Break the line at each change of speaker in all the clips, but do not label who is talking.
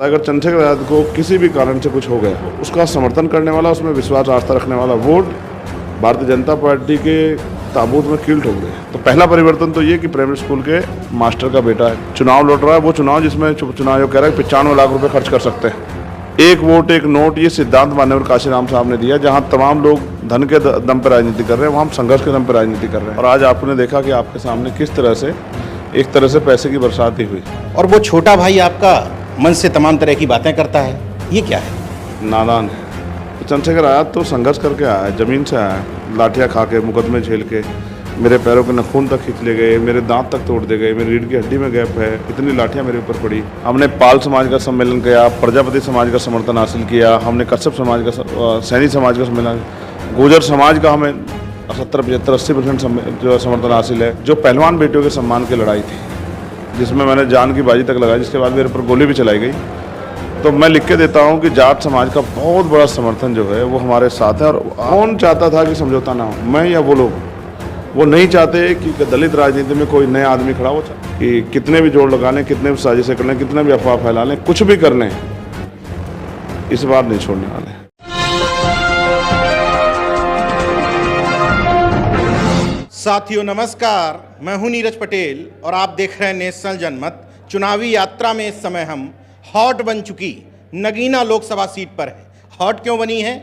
अगर चंद्रशेखर आज़ाद को किसी भी कारण से कुछ हो गया, उसका समर्थन करने वाला, उसमें विश्वास आस्था रखने वाला वोट भारतीय जनता पार्टी के ताबूत में कील ठोक रहे हैं। तो पहला परिवर्तन तो ये कि प्राइमरी स्कूल के मास्टर का बेटा है, चुनाव लड़ रहा है। वो चुनाव जिसमें चुनाव आयोग कह रहा है 95 लाख रुपए खर्च कर सकते हैं। एक वोट एक नोट, ये सिद्धांत मान्यवर काशीराम साहब ने दिया। जहां तमाम लोग धन के दम पर राजनीति कर रहे हैं, वहाँ हम संघर्ष के दम पर राजनीति कर रहे हैं। और आज आपने देखा कि आपके सामने किस तरह से एक तरह से पैसे की बरसात ही हुई।
और वो छोटा भाई आपका मन से तमाम तरह की बातें करता है, ये क्या है?
नादान है। तो चंद्रशेखर आज़ाद तो संघर्ष करके आया है, ज़मीन से आया है, लाठियाँ खा के, मुकदमे झेल के, मेरे पैरों के नाखून तक खींच ले गए, मेरे दांत तक तोड़ दे गए, मेरी रीढ़ की हड्डी में गैप है, इतनी लाठियाँ मेरे ऊपर पड़ी। हमने पाल समाज का सम्मेलन किया, प्रजापति समाज का समर्थन हासिल किया, हमने कश्यप समाज का, सैनी समाज का सम्मेलन, गुर्जर समाज का हमें 70, 75, 80% जो समर्थन हासिल है। जो पहलवान बेटियों के सम्मान की लड़ाई थी, जिसमें मैंने जान की बाजी तक लगाई, जिसके बाद मेरे ऊपर गोली भी चलाई गई, तो मैं लिख के देता हूँ कि जाट समाज का बहुत बड़ा समर्थन जो है वो हमारे साथ है। और कौन चाहता था कि समझौता ना हो? मैं या वो लोग? वो नहीं चाहते कि दलित राजनीति में कोई नया आदमी खड़ा हो, कि कितने भी जोड़ लगा लें, कितने भी साजिशें कर लें, कितने भी अफवाह फैला लें, कुछ भी कर लें, इस बार नहीं छोड़ने वाले।
साथियों नमस्कार, मैं हूं नीरज पटेल और आप देख रहे हैं नेशनल जनमत। चुनावी यात्रा में इस समय हम हॉट बन चुकी नगीना लोकसभा सीट पर है। हॉट क्यों बनी है?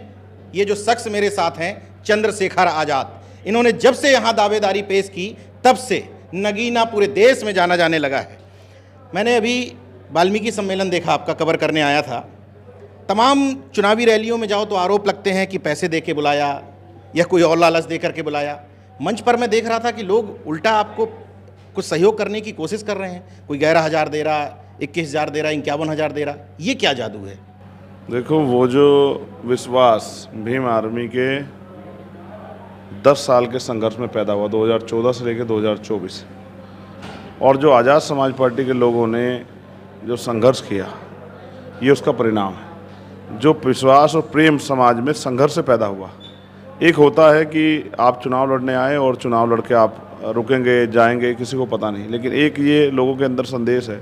ये जो शख्स मेरे साथ हैं, चंद्रशेखर आज़ाद, इन्होंने जब से यहाँ दावेदारी पेश की तब से नगीना पूरे देश में जाना जाने लगा है। मैंने अभी वाल्मीकि सम्मेलन देखा, आपका कवर करने आया था। तमाम चुनावी रैलियों में जाओ तो आरोप लगते हैं कि पैसे दे के बुलाया या कोई और लालच दे करके बुलाया। मंच पर मैं देख रहा था कि लोग उल्टा आपको कुछ सहयोग करने की कोशिश कर रहे हैं। कोई 11,000 दे रहा, 21,000 दे रहा, 51,000 दे रहा। ये क्या जादू है?
देखो, वो जो विश्वास भीम आर्मी के 10 साल के संघर्ष में पैदा हुआ, 2014 से लेकर 2024, और जो आज़ाद समाज पार्टी के लोगों ने जो संघर्ष किया, ये उसका परिणाम है। जो विश्वास और प्रेम समाज में संघर्ष से पैदा हुआ। एक होता है कि आप चुनाव लड़ने आए और चुनाव लड़के आप रुकेंगे जाएंगे, किसी को पता नहीं, लेकिन एक ये लोगों के अंदर संदेश है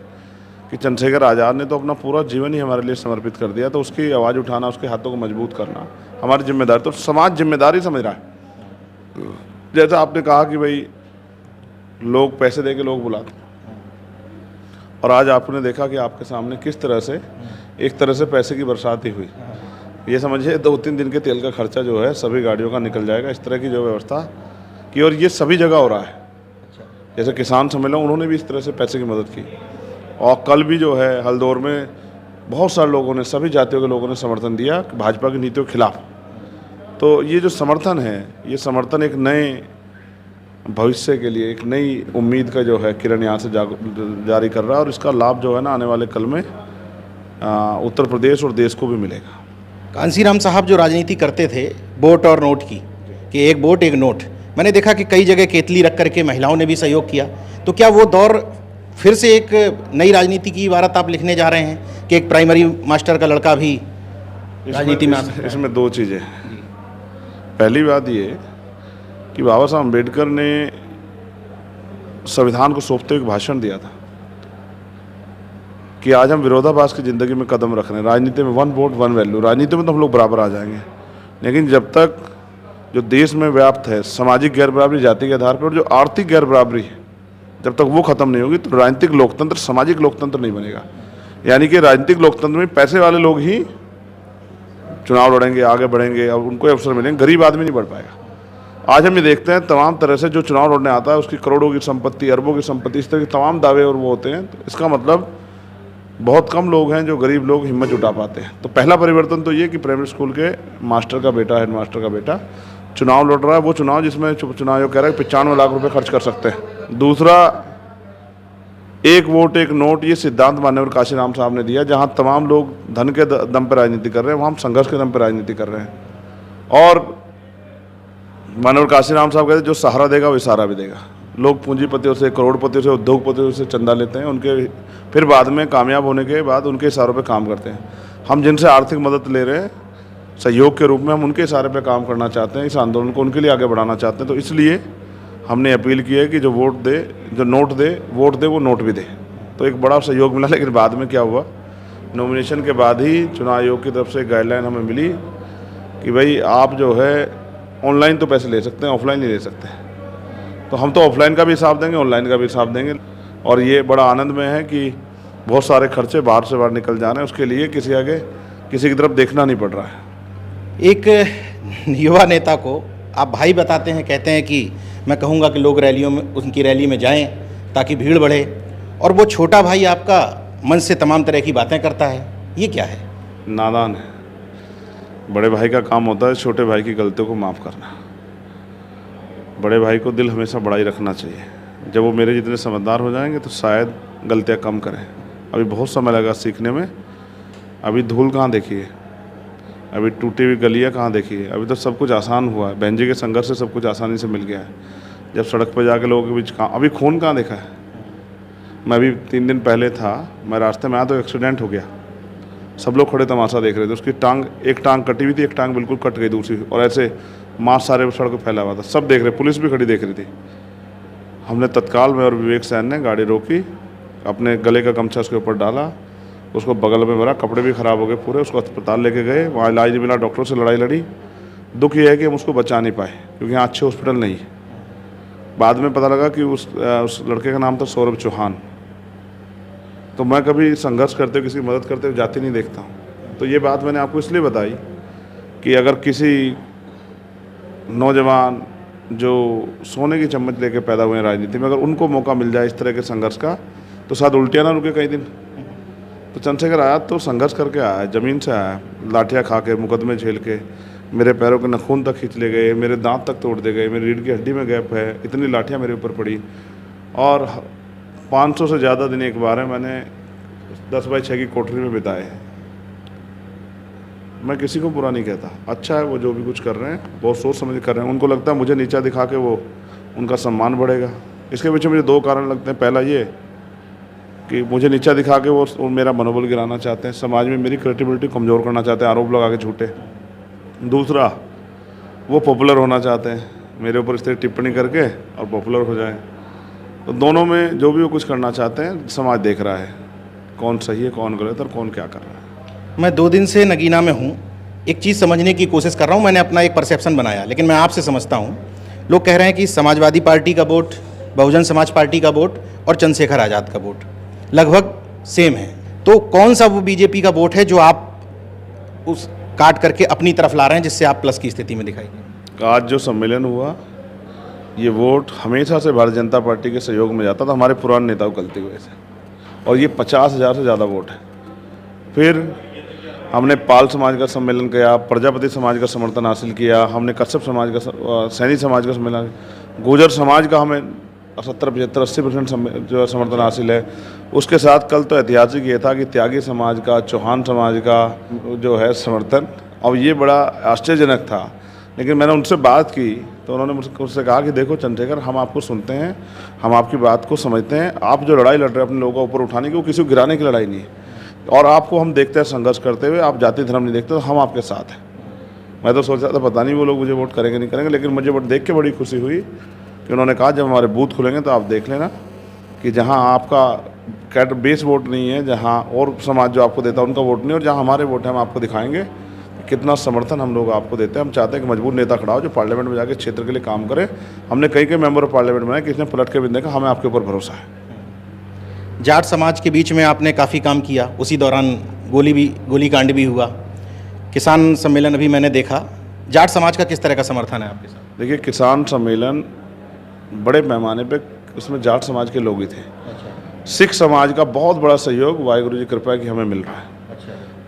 कि चंद्रशेखर आज़ाद ने तो अपना पूरा जीवन ही हमारे लिए समर्पित कर दिया, तो उसकी आवाज़ उठाना, उसके हाथों को मजबूत करना हमारी जिम्मेदारी। तो समाज जिम्मेदारी समझ रहा है। जैसा आपने कहा कि भाई लोग पैसे दे के लोग बुलाते हैं, और आज आपने देखा कि आपके सामने किस तरह से एक तरह से पैसे की बरसात ही हुई। ये समझिए 2-3 दिन के तेल का खर्चा जो है सभी गाड़ियों का निकल जाएगा, इस तरह की जो व्यवस्था की। और ये सभी जगह हो रहा है। जैसे किसान सम्मेलन, उन्होंने भी इस तरह से पैसे की मदद की। और कल भी जो है हल्दौर में बहुत सारे लोगों ने, सभी जातियों के लोगों ने समर्थन दिया भाजपा की नीतियों के खिलाफ। तो ये जो समर्थन है, ये समर्थन एक नए भविष्य के लिए, एक नई उम्मीद का जो है किरण यहाँ से जारी कर रहा है। और इसका लाभ जो है ना, आने वाले कल में उत्तर प्रदेश और देश को भी मिलेगा।
कांसीराम साहब जो राजनीति करते थे वोट और नोट की, कि एक वोट एक नोट, मैंने देखा कि कई जगह केतली रख करके महिलाओं ने भी सहयोग किया। तो क्या वो दौर फिर से एक नई राजनीति की इबारत आप लिखने जा रहे हैं कि एक प्राइमरी मास्टर का लड़का भी राजनीति में?
इसमें 2 चीज़ें। पहली बात ये कि बाबा साहब अम्बेडकर ने संविधान को सौंपते हुए एक भाषण दिया था कि आज हम विरोधाभास की ज़िंदगी में कदम रख रहे हैं। राजनीति में 1 वोट 1 वैल्यू, राजनीति में तो हम लोग बराबर आ जाएंगे, लेकिन जब तक जो देश में व्याप्त है सामाजिक गैर बराबरी जाति के आधार पर, और जो आर्थिक गैर बराबरी है, जब तक वो खत्म नहीं होगी तो राजनीतिक लोकतंत्र, सामाजिक लोकतंत्र नहीं बनेगा। यानी कि राजनीतिक लोकतंत्र में पैसे वाले लोग ही चुनाव लड़ेंगे, आगे बढ़ेंगे और उनको अवसर मिलेंगे, गरीब आदमी नहीं बढ़ पाएगा। आज हम ये देखते हैं तमाम तरह से जो चुनाव लड़ने आता है उसकी करोड़ों की संपत्ति, अरबों की संपत्ति, इस तरह के तमाम दावे और वो होते हैं। तो इसका मतलब बहुत कम लोग हैं जो गरीब लोग हिम्मत जुटा पाते हैं। तो पहला परिवर्तन तो ये कि प्राइमरी स्कूल के मास्टर का बेटा, हेड मास्टर का बेटा चुनाव लड़ रहा है। वो चुनाव जिसमें चुनाव आयोग कह रहा है 95 लाख रुपए खर्च कर सकते हैं। दूसरा, एक वोट एक नोट, ये सिद्धांत मान्यवर काशीराम साहब ने दिया। जहां तमाम लोग धन के दम पर राजनीति कर रहे हैं, वहाँ हम संघर्ष के दम पर राजनीति कर रहे हैं। और मान्यवर काशीराम साहब कहते हैं जो सहारा देगा वो इशारा भी देगा। लोग पूंजीपतियों से, करोड़पतियों से, उद्योगपतियों से चंदा लेते हैं, उनके फिर बाद में कामयाब होने के बाद उनके इशारों पे काम करते हैं। हम जिनसे आर्थिक मदद ले रहे हैं सहयोग के रूप में, हम उनके इशारे पे काम करना चाहते हैं, इस आंदोलन को उनके लिए आगे बढ़ाना चाहते हैं। तो इसलिए हमने अपील की है कि जो वोट दे, जो नोट दे, वोट दे, वो नोट भी दे। तो एक बड़ा सहयोग मिला। लेकिन बाद में क्या हुआ नॉमिनेशन के बाद ही चुनाव आयोग की तरफ से गाइडलाइन हमें मिली कि भाई आप जो है ऑनलाइन तो पैसे ले सकते हैं, ऑफलाइन नहीं ले सकते। तो हम तो ऑफलाइन का भी हिसाब देंगे, ऑनलाइन का भी हिसाब देंगे। और ये बड़ा आनंद में है कि बहुत सारे खर्चे बाहर से बाहर निकल जा रहे हैं, उसके लिए किसी आगे किसी की तरफ देखना नहीं पड़ रहा है।
एक युवा नेता को आप भाई बताते हैं, कहते हैं कि मैं कहूँगा कि लोग रैलियों में, उनकी रैली में जाएं ताकि भीड़ बढ़े, और वो छोटा भाई आपका मन से तमाम तरह की बातें करता है, ये क्या है?
नादान है। बड़े भाई का काम होता है छोटे भाई की गलतियों को माफ़ करना। बड़े भाई को दिल हमेशा बड़ा ही रखना चाहिए। जब वो मेरे जितने समझदार हो जाएंगे तो शायद गलतियाँ कम करें। अभी बहुत समय लगा सीखने में। अभी धूल कहाँ देखी है, अभी टूटी हुई गलियाँ कहाँ देखी है। अभी तो सब कुछ आसान हुआ है। बहन जी के संघर्ष से सब कुछ आसानी से मिल गया है। जब सड़क पर जाके लोगों के बीच कहाँ, अभी खून कहाँ देखा है। मैं अभी 3 दिन पहले था, मैं रास्ते में आया तो एक्सीडेंट हो गया। सब लोग खड़े तमाशा देख रहे थे। उसकी टांग, एक टांग कटी हुई थी, एक टांग बिल्कुल कट गई दूसरी, और ऐसे मांस सारे सड़क पर फैला हुआ था। सब देख रहे, पुलिस भी खड़ी देख रही थी। हमने तत्काल में और विवेक सैन ने गाड़ी रोकी, अपने गले का गमछा उसके ऊपर डाला, उसको बगल में भरा, कपड़े भी ख़राब हो गए पूरे, उसको अस्पताल लेके गए। वहाँ इलाज नहीं मिला, डॉक्टरों से लड़ाई लड़ी। दुख ये है कि हम उसको बचा नहीं पाए क्योंकि यहाँ अच्छे हॉस्पिटल नहीं है। बाद में पता लगा कि उस लड़के का नाम था सौरभ चौहान। तो मैं कभी संघर्ष करते हुए, किसी की मदद करते हुए जाति नहीं देखता हूँ। तो ये बात मैंने आपको इसलिए बताई कि अगर किसी नौजवान जो सोने की चम्मच लेके पैदा हुए हैं राजनीति में, अगर उनको मौका मिल जाए इस तरह के संघर्ष का, तो शायद उल्टियाँ ना रुके कई दिन। तो चंद्रशेखर आया तो संघर्ष करके आया है, ज़मीन से आया है, लाठियाँ खा के, मुकदमे झेल के। मेरे पैरों के नखून तक खींच ले गए, मेरे दांत तक तोड़ दे गए, मेरी रीढ़ की हड्डी में गैप है, इतनी लाठियाँ मेरे ऊपर पड़ी। और 500 से ज़्यादा दिन एक बार है मैंने 10 बाई 6 की कोठरी में बिताए हैं। मैं किसी को बुरा नहीं कहता, अच्छा है वो जो भी कुछ कर रहे हैं, बहुत सोच समझ कर रहे हैं। उनको लगता है मुझे नीचा दिखा के वो उनका सम्मान बढ़ेगा। इसके पीछे मुझे 2 कारण लगते हैं। पहला ये कि मुझे नीचा दिखा के वो मेरा मनोबल गिराना चाहते हैं, समाज में मेरी क्रेडिबिलिटी कमज़ोर करना चाहते हैं, आरोप लगा के झूठे। दूसरा, वो पॉपुलर होना चाहते हैं, मेरे ऊपर इस तरह टिप्पणी करके और पॉपुलर हो जाए। तो दोनों में जो भी वो कुछ करना चाहते हैं, समाज देख रहा है कौन सही है, कौन गलत और कौन क्या कर रहा है।
मैं 2 दिन से नगीना में हूँ, एक चीज़ समझने की कोशिश कर रहा हूँ। मैंने अपना एक परसेप्शन बनाया, लेकिन मैं आपसे समझता हूँ। लोग कह रहे हैं कि समाजवादी पार्टी का वोट, बहुजन समाज पार्टी का वोट और चंद्रशेखर आज़ाद का वोट लगभग सेम है। तो कौन सा वो बीजेपी का वोट है जो आप उस काट करके अपनी तरफ ला रहे हैं, जिससे आप प्लस की स्थिति में दिखाई दें?
आज जो सम्मेलन हुआ, ये वोट हमेशा से भारतीय जनता पार्टी के सहयोग में जाता था, हमारे पुराने नेताओं की गलती की वजह से, और ये 50,000 से ज़्यादा वोट है। फिर हमने पाल समाज का सम्मेलन किया, प्रजापति समाज का समर्थन हासिल किया, हमने कश्यप समाज का, सैनी समाज का सम्मेलन, गुर्जर समाज का हमें 70, 75, 80% जो समर्थन हासिल है। उसके साथ कल तो ऐतिहासिक ये था कि त्यागी समाज का, चौहान समाज का जो है समर्थन, और ये बड़ा आश्चर्यजनक था। लेकिन मैंने उनसे बात की तो उन्होंने मुझसे कहा कि देखो चंद्रशेखर, हम आपको सुनते हैं, हम आपकी बात को समझते हैं। आप जो लड़ाई लड़ रहे हैं अपने लोगों को ऊपर उठाने की, वो किसी को गिराने की लड़ाई नहीं है, और आपको हम देखते हैं संघर्ष करते हुए। आप जाति धर्म नहीं देखते, तो हम आपके साथ हैं। मैं तो सोच रहा था पता नहीं वो लोग मुझे वोट करेंगे नहीं करेंगे, लेकिन मुझे वोट देख के बड़ी खुशी हुई कि उन्होंने कहा जब हमारे बूथ खुलेंगे तो आप देख लेना कि जहाँ आपका बेस वोट नहीं है, जहाँ और समाज जो आपको देता है उनका वोट नहीं, और जहाँ हमारे वोट है हम आपको दिखाएंगे कितना समर्थन हम लोग आपको देते हैं। हम चाहते हैं कि मजबूत नेता खड़ा हो जो पार्लियामेंट में जाके क्षेत्र के लिए काम करे। हमने कई मेंबर ऑफ पार्लियामेंट बनाए, किसी ने पलट के भी देखा। हमें आपके ऊपर भरोसा है।
जाट समाज के बीच में आपने काफ़ी काम किया, उसी दौरान गोलीकांड भी हुआ। किसान सम्मेलन अभी मैंने देखा। जाट समाज का किस तरह का समर्थन है आपके साथ?
देखिए, किसान सम्मेलन बड़े पैमाने पे, उसमें जाट समाज के लोग ही थे। सिख समाज का बहुत बड़ा सहयोग वाहिगुरु जी कृपा की हमें मिल रहा है।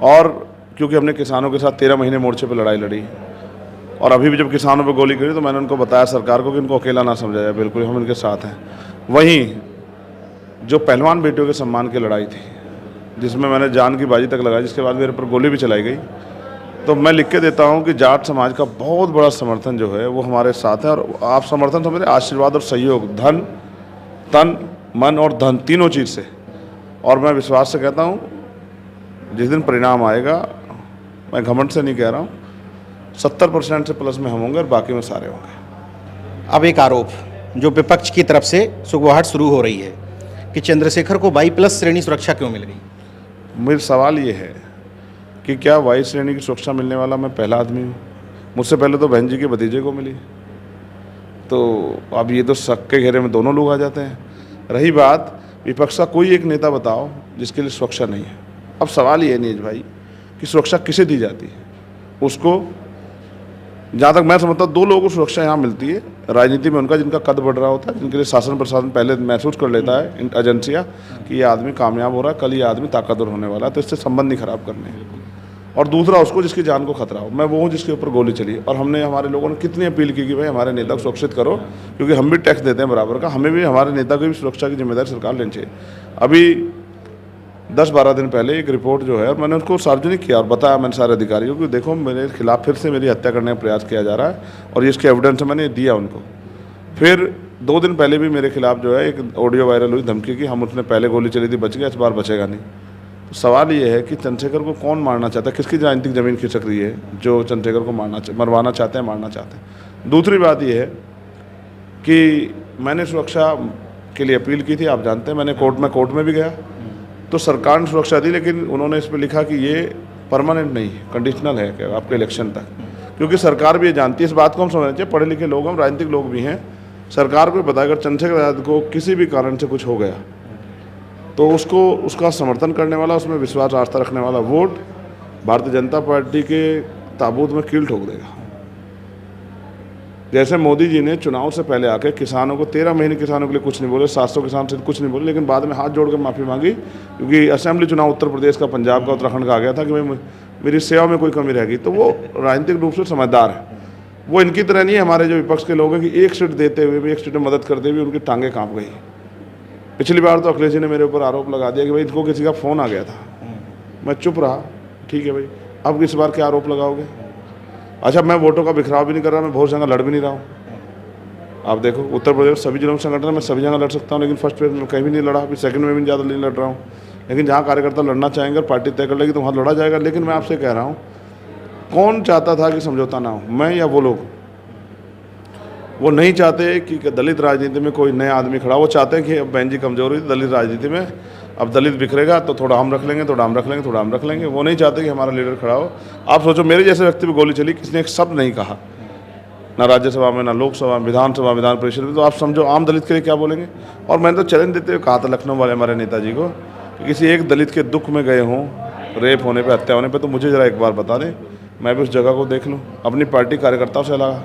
और क्योंकि हमने किसानों के साथ 13 महीने मोर्चे पे लड़ाई लड़ी, और अभी भी जब किसानों पे गोली करी तो मैंने उनको बताया सरकार को कि इनको अकेला ना समझा जाए, बिल्कुल हम इनके साथ हैं। वहीं जो पहलवान बेटियों के सम्मान की लड़ाई थी, जिसमें मैंने जान की बाजी तक लगाई, जिसके बाद मेरे पर गोली भी चलाई गई, तो मैं लिख के देता हूँ कि जाट समाज का बहुत बड़ा समर्थन जो है वो हमारे साथ है। और आप समर्थन समझ रहे, आशीर्वाद और सहयोग, धन, तन, मन और धन, तीनों चीज़ से। और मैं विश्वास से कहता हूँ जिस दिन परिणाम आएगा, मैं घमंड से नहीं कह रहा हूँ, 70% से प्लस में हम होंगे और बाकी में सारे होंगे।
अब एक आरोप जो विपक्ष की तरफ से सुगबुगाहट शुरू हो रही है कि चंद्रशेखर को 22+ श्रेणी सुरक्षा क्यों मिल गई?
मेरा सवाल ये है कि क्या वायु श्रेणी की सुरक्षा मिलने वाला मैं पहला आदमी हूँ? मुझसे पहले तो बहन जी के भतीजे को मिली, तो अब ये तो शक के घेरे में दोनों लोग आ जाते हैं। रही बात विपक्ष का, कोई एक नेता बताओ जिसके लिए सुरक्षा नहीं है। अब सवाल ये है नीरज भाई कि सुरक्षा किसे दी जाती है? उसको, जहाँ तक मैं समझता हूँ, दो लोगों को सुरक्षा यहाँ मिलती है राजनीति में, उनका जिनका कद बढ़ रहा होता है, जिनके लिए शासन प्रशासन पहले महसूस कर लेता है, इन एजेंसियाँ, कि ये आदमी कामयाब हो रहा है, कल ये आदमी ताकतवर होने वाला है, तो इससे संबंध नहीं खराब करने हैं। और दूसरा उसको जिसकी जान को खतरा हो। मैं वो हूँ जिसके ऊपर गोली चली, और हमने, हमारे लोगों ने कितनी अपील की कि भाई हमारे नेता को सुरक्षित करो, क्योंकि हम भी टैक्स देते हैं बराबर का, हमें भी, हमारे नेता की भी सुरक्षा की जिम्मेदारी सरकार लेनी चाहिए। अभी 10-12 दिन पहले एक रिपोर्ट जो है, और मैंने उसको सार्वजनिक किया और बताया मैंने सारे अधिकारियों को, देखो मेरे खिलाफ फिर से मेरी हत्या करने का प्रयास किया जा रहा है, और ये इसके एविडेंस मैंने दिया उनको। फिर 2 दिन पहले भी मेरे खिलाफ जो है एक ऑडियो वायरल हुई धमकी की, हम उसने पहले गोली चली थी बच गया, इस बार बचेगा नहीं। तो सवाल ये है कि चंद्रशेखर को कौन मारना चाहता है? किसकी राजनीतिक ज़मीन खिसक रही है जो चंद्रशेखर को मरवाना चाहते हैं, मारना चाहते हैं? दूसरी बात ये है कि मैंने सुरक्षा के लिए अपील की थी, आप जानते हैं, मैंने कोर्ट में भी गया, तो सरकार ने सुरक्षा दी, लेकिन उन्होंने इस पर लिखा कि ये परमानेंट नहीं है, कंडीशनल है कि आपके इलेक्शन तक, क्योंकि सरकार भी ये जानती है, इस बात को हम समझना चाहिए, पढ़े लिखे लोग हम, राजनीतिक लोग भी हैं, सरकार को पता है अगर चंद्रशेखर आज़ाद को किसी भी कारण से कुछ हो गया तो उसको, उसका समर्थन करने वाला, उसमें विश्वास आस्था रखने वाला वोट भारतीय जनता पार्टी के ताबूत में कील ठोक देगा। जैसे मोदी जी ने चुनाव से पहले आके किसानों को 13 महीने किसानों के लिए कुछ नहीं बोले, 700 किसान से कुछ नहीं बोले, लेकिन बाद में हाथ जोड़कर माफ़ी मांगी, क्योंकि असेंबली चुनाव उत्तर प्रदेश का, पंजाब का, उत्तराखंड का आ गया था कि भाई मेरी सेवा में कोई कमी रहेगी। तो वो राजनीतिक रूप से समझदार है, वो इनकी तरह नहीं है हमारे जो विपक्ष के लोग हैं कि एक सीट देते हुए भी, एक सीट में मदद करते हुए उनकी टांगें काँप गई। पिछली बार तो अखिलेश जी ने मेरे ऊपर आरोप लगा दिया कि भाई इनको किसी का फ़ोन आ गया था, मैं चुप रहा, ठीक है भाई, अब इस बार क्या आरोप लगाओगे? अच्छा, मैं वोटों का बिखराव भी नहीं कर रहा, मैं बहुत जगह लड़ भी नहीं रहा हूँ। आप देखो उत्तर प्रदेश सभी जिलों में संगठन, मैं सभी जगह लड़ सकता हूँ, लेकिन फर्स्ट फेज में कहीं भी नहीं लड़ा, अभी सेकंड में भी ज़्यादा नहीं लड़ रहा हूँ। लेकिन जहाँ कार्यकर्ता लड़ना चाहेंगे और पार्टी तय कर लेगी तो वहाँ लड़ा जाएगा। लेकिन मैं आपसे कह रहा हूँ, कौन चाहता था कि समझौता ना हो? मैं या वो लोग? वो नहीं चाहते कि दलित राजनीति में कोई नया आदमी खड़ा, वो चाहते हैं कि अब बहन जी कमज़ोर हुई दलित राजनीति में, अब दलित बिखरेगा तो थोड़ा हम रख लेंगे, थोड़ा हम रख लेंगे, थोड़ा हम रख लेंगे। वो नहीं चाहते कि हमारा लीडर खड़ा हो। आप सोचो, मेरे जैसे व्यक्ति पर गोली चली, किसने एक शब्द नहीं कहा, ना राज्यसभा में, ना लोकसभा, विधानसभा, विधान परिषद में, तो आप समझो आम दलित के लिए क्या बोलेंगे। और मैंने तो चैलेंज देते हुए कहा था लखनऊ वाले हमारे नेताजी को कि किसी एक दलित के दुख में गए हों, रेप होने पे, हत्या होने पे, तो मुझे ज़रा एक बार बता दें, मैं भी उस जगह को देख लूँ, अपनी पार्टी कार्यकर्ताओं से लगा।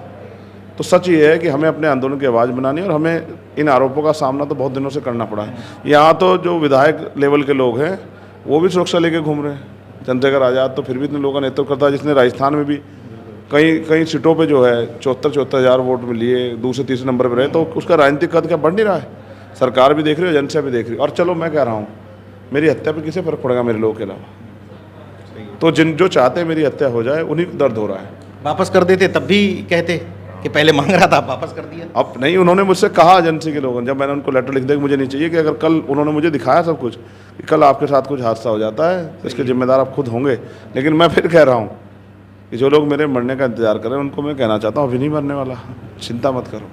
तो सच ये है कि हमें अपने आंदोलन की आवाज़ बनानी है, और हमें इन आरोपों का सामना तो बहुत दिनों से करना पड़ा है। यहाँ तो जो विधायक लेवल के लोग हैं वो भी सुरक्षा लेके घूम रहे हैं। चंद्रशेखर आज़ाद तो फिर भी इतने लोगों का नेतृत्व करता है, जिसने राजस्थान में भी कई सीटों पे जो है 74 हज़ार वोट में लिए, दूसरे तीसरे नंबर पर रहे, तो उसका राजनीतिक कद क्या बढ़ नहीं रहा है? सरकार भी देख रही है, एजेंसियाँ भी देख रही है। और चलो मैं कह रहा हूँ, मेरी हत्या पर किसे फ़र्क पड़ेगा मेरे लोगों के अलावा? तो जो चाहते हैं मेरी हत्या हो जाए, उन्हीं को दर्द हो रहा है।
वापस कर देते तब भी कहते कि पहले मांग रहा था, आप वापस कर दिया।
अब नहीं, उन्होंने मुझसे कहा एजेंसी के लोगों ने, जब मैंने उनको लेटर लिख दिया कि मुझे नहीं चाहिए, कि अगर कल उन्होंने मुझे दिखाया सब कुछ कि कल आपके साथ कुछ हादसा हो जाता है तो इसके जिम्मेदार आप खुद होंगे। लेकिन मैं फिर कह रहा हूँ कि जो लोग मेरे मरने का इंतजार कर रहे हैं उनको मैं कहना चाहता हूँ, अभी नहीं मरने वाला, चिंता मत करो।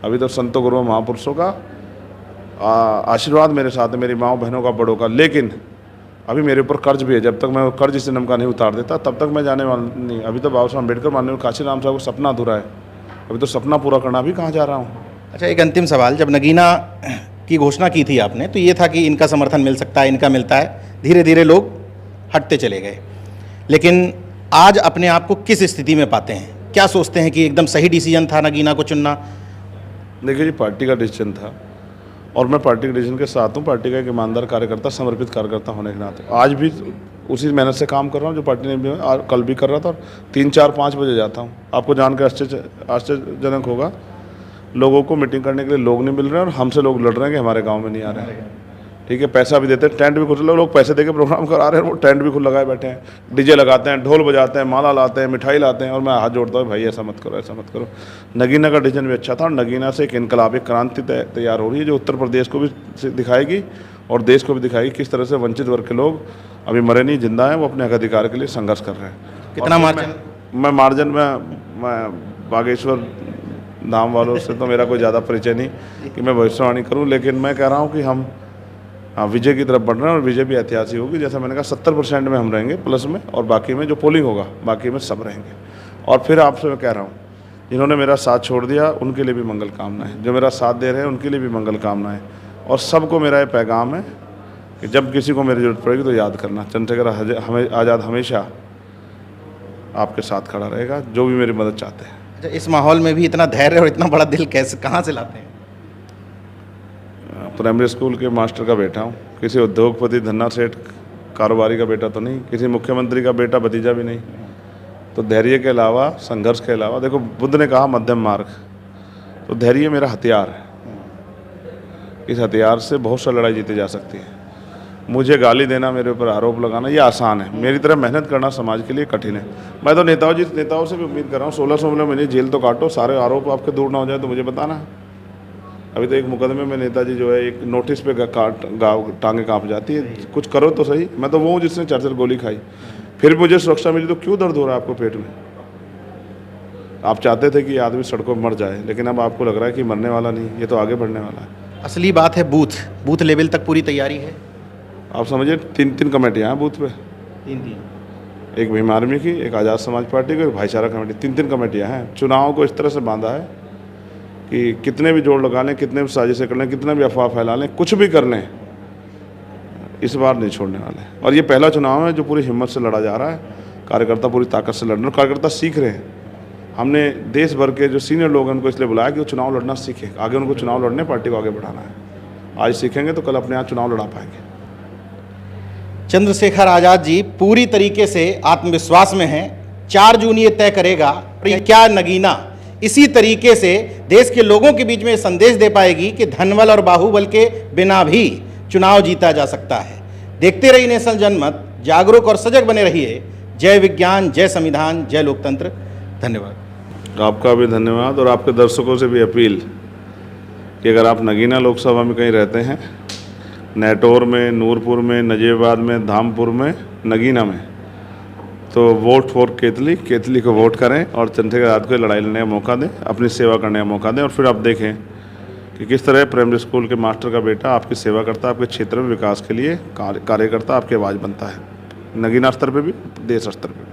अभी तो संतों गुरुओं महापुरुषों का आशीर्वाद मेरे साथ है, मेरी माँओं बहनों का, बड़ों का। लेकिन अभी मेरे ऊपर कर्ज भी है, जब तक मैं वो कर्ज इस जन्म का नहीं उतार देता तब तक मैं जाने वाला नहीं। अभी तो बाबा साहब अम्बेडकर माननीय काशी राम साहब को सपना अधूरा है, अभी तो सपना पूरा करना भी कहाँ जा रहा हूँ।
अच्छा, एक अंतिम सवाल, जब नगीना की घोषणा की थी आपने तो ये था कि इनका समर्थन मिल सकता है, इनका मिलता है, धीरे धीरे लोग हटते चले गए। लेकिन आज अपने आप को किस स्थिति में पाते हैं? क्या सोचते हैं कि एकदम सही डिसीजन था नगीना को चुनना?
देखिए जी, पार्टी का डिसीजन था और मैं पार्टी के डिसीजन के साथ हूँ। पार्टी का एक ईमानदार कार्यकर्ता, समर्पित कार्यकर्ता होने के नाते आज भी उसी मेहनत से काम कर रहा हूँ जो पार्टी ने भी कल भी कर रहा था, और 3, 4, 5 बजे जाता हूँ। आपको जानकर आश्चर्यजनक होगा, लोगों को मीटिंग करने के लिए लोग नहीं मिल रहे हैं, और हमसे लोग लड़ रहे हैं कि हमारे गाँव में नहीं आ रहे हैं। ठीक है, पैसा भी देते हैं, टेंट भी खुद लोग पैसे देके प्रोग्राम करा रहे हैं, वो टेंट भी खुद लगाए बैठे हैं, डीजे लगाते हैं, ढोल बजाते हैं, माला लाते हैं, मिठाई लाते हैं, और मैं हाथ जोड़ता हूँ, भाई ऐसा मत करो, ऐसा मत करो। नगीना का डिसीजन भी अच्छा था, और नगीना से एक इनकलाब, एक क्रांति तैयार हो रही है जो उत्तर प्रदेश को भी दिखाएगी और देश को भी दिखाएगी किस तरह से वंचित वर्ग के लोग अभी मरे नहीं, जिंदा हैं, वो अपने हक अधिकार के लिए संघर्ष कर रहे हैं।
कितना मार्जिन?
मैं मार्जिन में बागेश्वर धाम वालों से तो मेरा कोई ज़्यादा परिचय नहीं कि मैं भविष्यवाणी करूँ, लेकिन मैं कह रहा हूँ कि हाँ, विजय की तरफ बढ़ रहे हैं और विजय भी ऐतिहासिक होगी। जैसा मैंने कहा 70% में हम रहेंगे प्लस में, और बाकी में जो पोलिंग होगा बाकी में सब रहेंगे। और फिर आपसे मैं कह रहा हूँ, जिन्होंने मेरा साथ छोड़ दिया उनके लिए भी मंगल कामनाएं, जो मेरा साथ दे रहे हैं उनके लिए भी मंगल कामनाएं, और सबको मेरा ये पैगाम है कि जब किसी को मेरी ज़रूरत पड़ेगी तो याद करना, चंद्रशेखर हमें आज़ाद हमेशा आपके साथ खड़ा रहेगा, जो भी मेरी मदद चाहते हैं।
अच्छा, इस माहौल में भी इतना धैर्य और इतना बड़ा दिल कैसे, कहाँ से लाते हैं?
प्राइमरी स्कूल के मास्टर का बेटा हूँ, किसी उद्योगपति धन्ना सेठ कारोबारी का बेटा तो नहीं, किसी मुख्यमंत्री का बेटा भतीजा भी नहीं। तो धैर्य के अलावा, संघर्ष के अलावा, देखो बुद्ध ने कहा मध्यम मार्ग, तो धैर्य मेरा हथियार है। इस हथियार से बहुत सा लड़ाई जीती जा सकती है। मुझे गाली देना, मेरे ऊपर आरोप लगाना ये आसान है, मेरी तरह मेहनत करना समाज के लिए कठिन है। मैं तो नेताओं से भी उम्मीद कर रहा हूँ 1600 महीने जेल तो काटो, सारे आरोप आपके दूर ना हो जाए तो मुझे बताना है। अभी तो एक मुकदमे में नेताजी जो है एक नोटिस पे टांगे कांप जाती है, कुछ करो तो सही। मैं तो वो हूँ जिसने 4 गोली खाई, फिर मुझे सुरक्षा मिली, तो क्यों दर्द हो रहा है आपको पेट में? आप चाहते थे कि आदमी सड़कों पर मर जाए, लेकिन अब आपको लग रहा है कि मरने वाला नहीं, ये तो आगे बढ़ने वाला है।
असली बात है बूथ लेवल तक पूरी तैयारी है।
आप समझिए 3 कमेटियाँ हैं बूथ पे,
3
एक भीम आर्मी की, एक आज़ाद समाज पार्टी की, एक भाईचारा कमेटी, 3 कमेटियाँ हैं। चुनाव को इस तरह से बांधा है कि कितने भी जोड़ लगा लें, कितने भी साजिशें कर लें, कितने भी अफवाह फैला लें, कुछ भी कर लें, इस बार नहीं छोड़ने वाले। और ये पहला चुनाव है जो पूरी हिम्मत से लड़ा जा रहा है, कार्यकर्ता पूरी ताकत से लड़ रहे हैं, कार्यकर्ता सीख रहे हैं। हमने देश भर के जो सीनियर लोग हैं उनको इसलिए बुलाया कि वो चुनाव लड़ना सीखें, आगे उनको चुनाव लड़ने, पार्टी को आगे बढ़ाना है। आज सीखेंगे तो कल अपने आप चुनाव लड़ा पाएंगे।
चंद्रशेखर आज़ाद जी पूरी तरीके से आत्मविश्वास में हैं। 4 जून ये तय करेगा क्या नगीना इसी तरीके से देश के लोगों के बीच में संदेश दे पाएगी कि धनबल और बाहुबल के बिना भी चुनाव जीता जा सकता है। देखते रहिए नेशनल जनमत, जागरूक और सजग बने रहिए। जय विज्ञान, जय संविधान, जय लोकतंत्र। धन्यवाद।
आपका भी धन्यवाद, और आपके दर्शकों से भी अपील कि अगर आप नगीना लोकसभा में कहीं रहते हैं, नेटौर में, नूरपुर में, नजीबाबाद में, धामपुर में, नगीना में, तो वोट फॉर केतली को वोट करें और चंद्रशेखर आज़ाद को लड़ाई लड़ने का मौका दें, अपनी सेवा करने का मौका दें। और फिर आप देखें कि किस तरह प्राइमरी स्कूल के मास्टर का बेटा आपकी सेवा करता है, आपके क्षेत्र में विकास के लिए कार्य करता, आपकी आवाज़ बनता है, नगीना स्तर पे भी, देश स्तर पे भी।